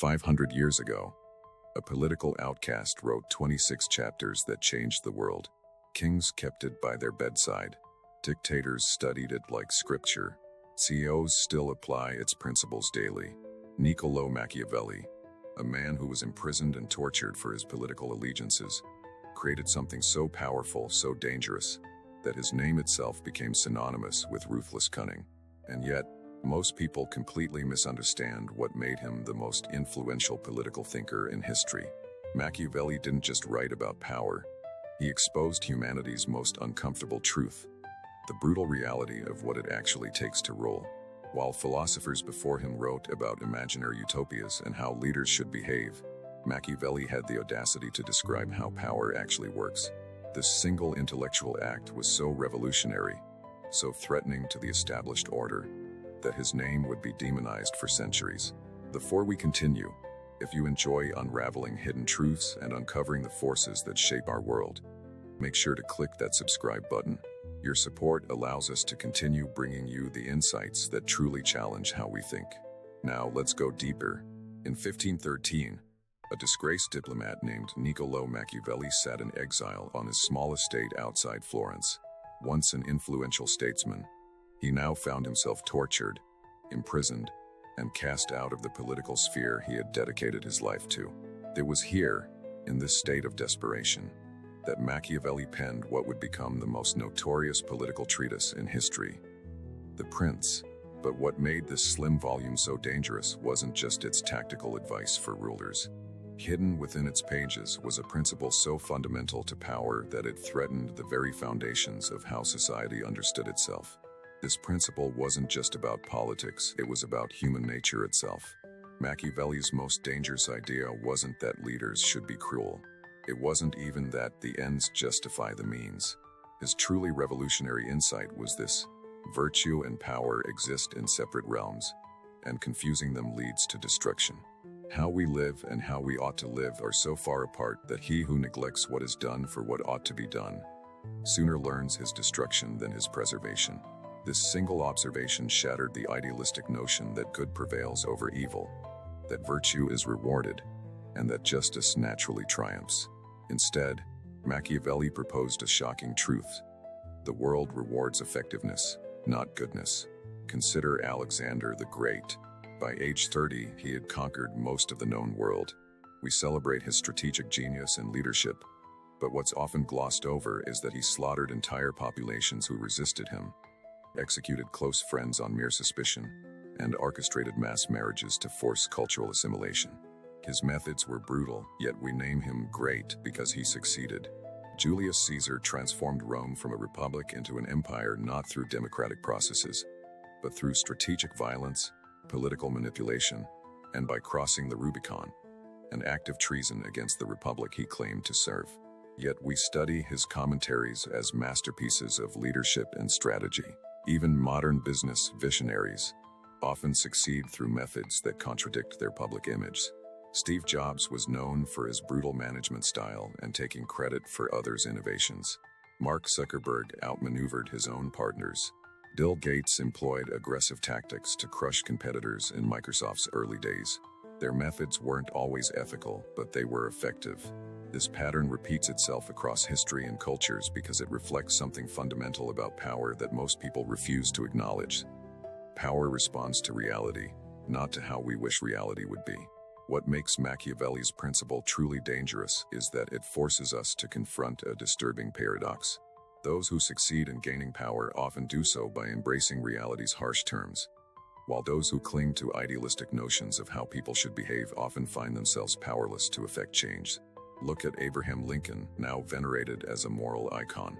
500 years ago, a political outcast wrote 26 chapters that changed the world. Kings kept it by their bedside. Dictators studied it like scripture. CEOs still apply its principles daily. Niccolò Machiavelli, a man who was imprisoned and tortured for his political allegiances, created something so powerful, so dangerous, that his name itself became synonymous with ruthless cunning. And yet, most people completely misunderstand what made him the most influential political thinker in history. Machiavelli didn't just write about power. He exposed humanity's most uncomfortable truth, the brutal reality of what it actually takes to rule. While philosophers before him wrote about imaginary utopias and how leaders should behave, Machiavelli had the audacity to describe how power actually works. This single intellectual act was so revolutionary, so threatening to the established order, that his name would be demonized for centuries. Before we continue, if you enjoy unraveling hidden truths and uncovering the forces that shape our world, make sure to click that subscribe button. Your support allows us to continue bringing you the insights that truly challenge how we think. Now let's go deeper. In 1513, a disgraced diplomat named Niccolò Machiavelli sat in exile on his small estate outside Florence. Once an influential statesman, he now found himself tortured, imprisoned, and cast out of the political sphere he had dedicated his life to. It was here, in this state of desperation, that Machiavelli penned what would become the most notorious political treatise in history, The Prince. But what made this slim volume so dangerous wasn't just its tactical advice for rulers. Hidden within its pages was a principle so fundamental to power that it threatened the very foundations of how society understood itself. This principle wasn't just about politics, it was about human nature itself. Machiavelli's most dangerous idea wasn't that leaders should be cruel. It wasn't even that the ends justify the means. His truly revolutionary insight was this: virtue and power exist in separate realms, and confusing them leads to destruction. How we live and how we ought to live are so far apart that he who neglects what is done for what ought to be done sooner learns his destruction than his preservation. This single observation shattered the idealistic notion that good prevails over evil, that virtue is rewarded, and that justice naturally triumphs. Instead, Machiavelli proposed a shocking truth. The world rewards effectiveness, not goodness. Consider Alexander the Great. By age 30, he had conquered most of the known world. We celebrate his strategic genius and leadership, but what's often glossed over is that he slaughtered entire populations who resisted him, executed close friends on mere suspicion, and orchestrated mass marriages to force cultural assimilation. His methods were brutal, yet we name him great because he succeeded. Julius Caesar transformed Rome from a republic into an empire not through democratic processes, but through strategic violence, political manipulation, and by crossing the Rubicon, an act of treason against the republic he claimed to serve. Yet we study his commentaries as masterpieces of leadership and strategy. Even modern business visionaries often succeed through methods that contradict their public image. Steve Jobs was known for his brutal management style and taking credit for others' innovations. Mark Zuckerberg outmaneuvered his own partners. Bill Gates employed aggressive tactics to crush competitors in Microsoft's early days. Their methods weren't always ethical, but they were effective. This pattern repeats itself across history and cultures because it reflects something fundamental about power that most people refuse to acknowledge. Power responds to reality, not to how we wish reality would be. What makes Machiavelli's principle truly dangerous is that it forces us to confront a disturbing paradox. Those who succeed in gaining power often do so by embracing reality's harsh terms, while those who cling to idealistic notions of how people should behave often find themselves powerless to effect change. Look at Abraham Lincoln, now venerated as a moral icon.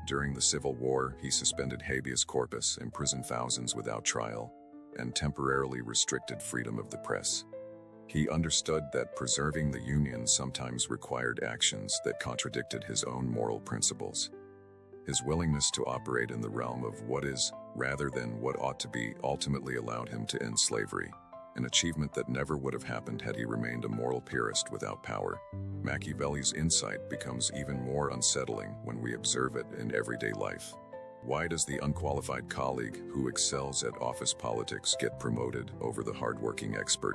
During the Civil War, he suspended habeas corpus, imprisoned thousands without trial, and temporarily restricted freedom of the press. He understood that preserving the Union sometimes required actions that contradicted his own moral principles. His willingness to operate in the realm of what is, rather than what ought to be, ultimately allowed him to end slavery, an achievement that never would have happened had he remained a moral purist without power. Machiavelli's insight becomes even more unsettling when we observe it in everyday life. Why does the unqualified colleague who excels at office politics get promoted over the hardworking expert?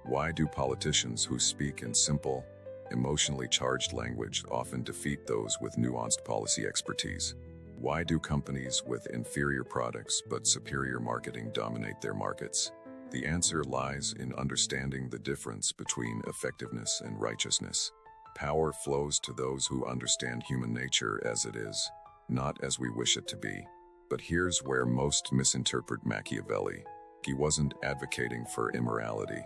Why do politicians who speak in simple, emotionally charged language often defeat those with nuanced policy expertise? Why do companies with inferior products but superior marketing dominate their markets? The answer lies in understanding the difference between effectiveness and righteousness. Power flows to those who understand human nature as it is, not as we wish it to be. But here's where most misinterpret Machiavelli. He wasn't advocating for immorality.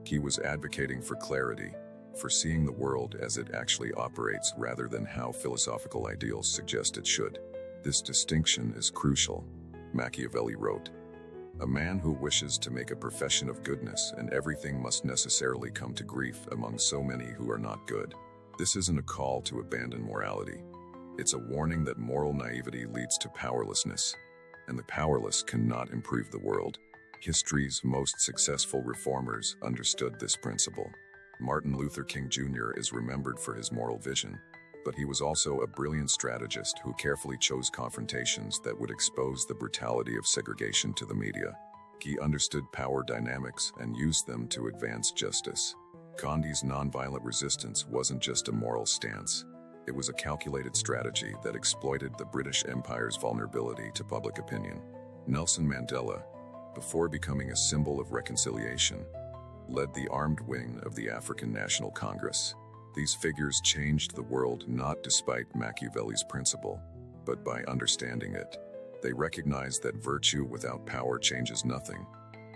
He was advocating for clarity, for seeing the world as it actually operates rather than how philosophical ideals suggest it should. This distinction is crucial. Machiavelli wrote, "A man who wishes to make a profession of goodness and everything must necessarily come to grief among so many who are not good." This isn't a call to abandon morality. It's a warning that moral naivety leads to powerlessness, and the powerless cannot improve the world. History's most successful reformers understood this principle. Martin Luther King Jr. is remembered for his moral vision, but he was also a brilliant strategist who carefully chose confrontations that would expose the brutality of segregation to the media. He understood power dynamics and used them to advance justice. Gandhi's nonviolent resistance wasn't just a moral stance. It was a calculated strategy that exploited the British Empire's vulnerability to public opinion. Nelson Mandela, before becoming a symbol of reconciliation, led the armed wing of the African National Congress. These figures changed the world not despite Machiavelli's principle, but by understanding it. They recognized that virtue without power changes nothing,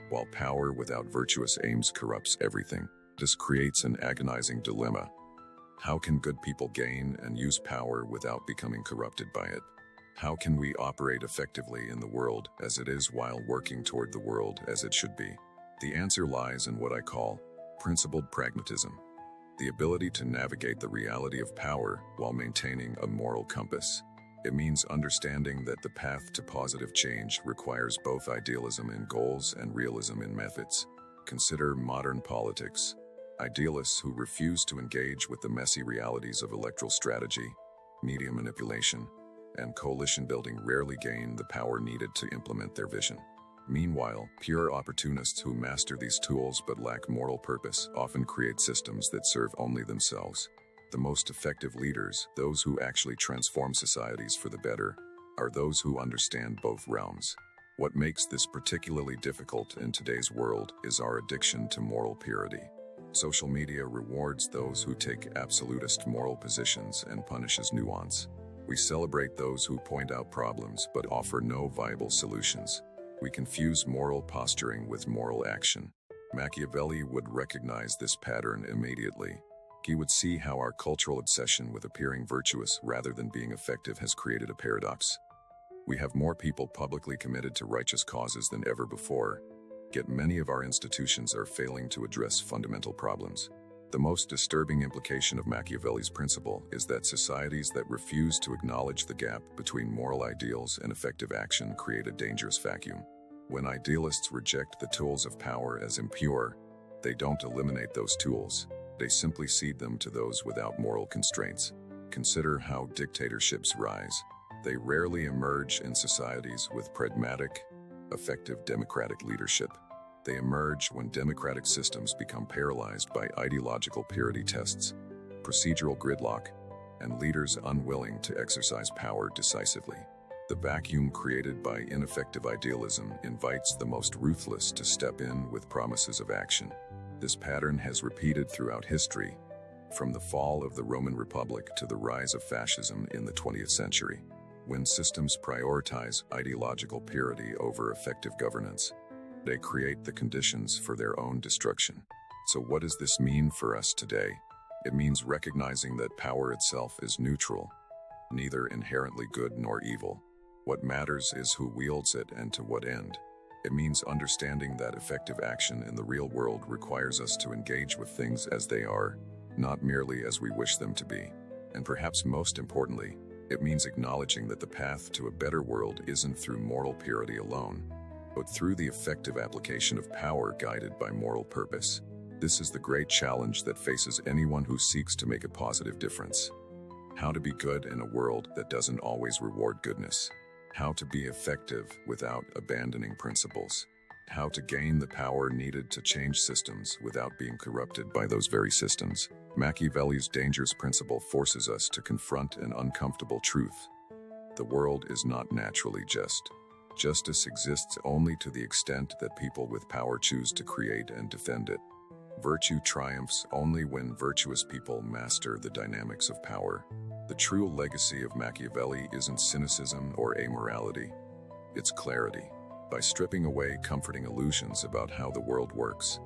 while power without virtuous aims corrupts everything. This creates an agonizing dilemma. How can good people gain and use power without becoming corrupted by it? How can we operate effectively in the world as it is while working toward the world as it should be? The answer lies in what I call principled pragmatism, the ability to navigate the reality of power while maintaining a moral compass. It means understanding that the path to positive change requires both idealism in goals and realism in methods. Consider modern politics. Idealists who refuse to engage with the messy realities of electoral strategy, media manipulation, and coalition building rarely gain the power needed to implement their vision. Meanwhile, pure opportunists who master these tools but lack moral purpose often create systems that serve only themselves. The most effective leaders, those who actually transform societies for the better, are those who understand both realms. What makes this particularly difficult in today's world is our addiction to moral purity. Social media rewards those who take absolutist moral positions and punishes nuance. We celebrate those who point out problems but offer no viable solutions. We confuse moral posturing with moral action. Machiavelli would recognize this pattern immediately. He would see how our cultural obsession with appearing virtuous rather than being effective has created a paradox. We have more people publicly committed to righteous causes than ever before, yet many of our institutions are failing to address fundamental problems. The most disturbing implication of Machiavelli's principle is that societies that refuse to acknowledge the gap between moral ideals and effective action create a dangerous vacuum. When idealists reject the tools of power as impure, they don't eliminate those tools. They simply cede them to those without moral constraints. Consider how dictatorships rise. They rarely emerge in societies with pragmatic, effective democratic leadership. They emerge when democratic systems become paralyzed by ideological purity tests, procedural gridlock, and leaders unwilling to exercise power decisively. The vacuum created by ineffective idealism invites the most ruthless to step in with promises of action. This pattern has repeated throughout history, from the fall of the Roman Republic to the rise of fascism in the 20th century. When systems prioritize ideological purity over effective governance, they create the conditions for their own destruction. So what does this mean for us today? It means recognizing that power itself is neutral, neither inherently good nor evil. What matters is who wields it and to what end. It means understanding that effective action in the real world requires us to engage with things as they are, not merely as we wish them to be. And perhaps most importantly, it means acknowledging that the path to a better world isn't through moral purity alone, but through the effective application of power guided by moral purpose. This is the great challenge that faces anyone who seeks to make a positive difference. How to be good in a world that doesn't always reward goodness. How to be effective without abandoning principles. how to gain the power needed to change systems without being corrupted by those very systems. Machiavelli's dangerous principle forces us to confront an uncomfortable truth. The world is not naturally just. Justice exists only to the extent that people with power choose to create and defend it. Virtue triumphs only when virtuous people master the dynamics of power. The true legacy of Machiavelli isn't cynicism or amorality. It's clarity. By stripping away comforting illusions about how the world works,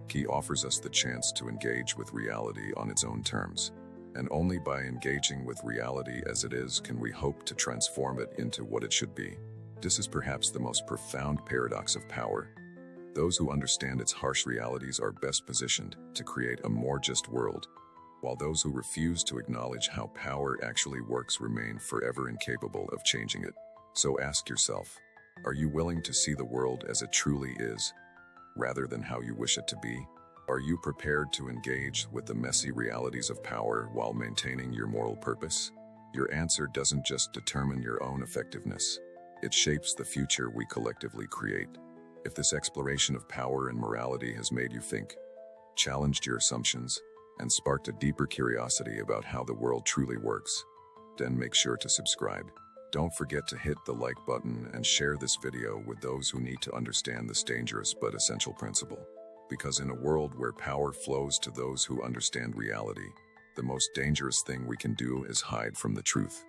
he offers us the chance to engage with reality on its own terms. And only by engaging with reality as it is can we hope to transform it into what it should be. This is perhaps the most profound paradox of power. Those who understand its harsh realities are best positioned to create a more just world, while those who refuse to acknowledge how power actually works remain forever incapable of changing it. So ask yourself, are you willing to see the world as it truly is, rather than how you wish it to be? Are you prepared to engage with the messy realities of power while maintaining your moral purpose? Your answer doesn't just determine your own effectiveness. It shapes the future we collectively create. If this exploration of power and morality has made you think, challenged your assumptions, and sparked a deeper curiosity about how the world truly works, then make sure to subscribe. Don't forget to hit the like button and share this video with those who need to understand this dangerous but essential principle. Because in a world where power flows to those who understand reality, the most dangerous thing we can do is hide from the truth.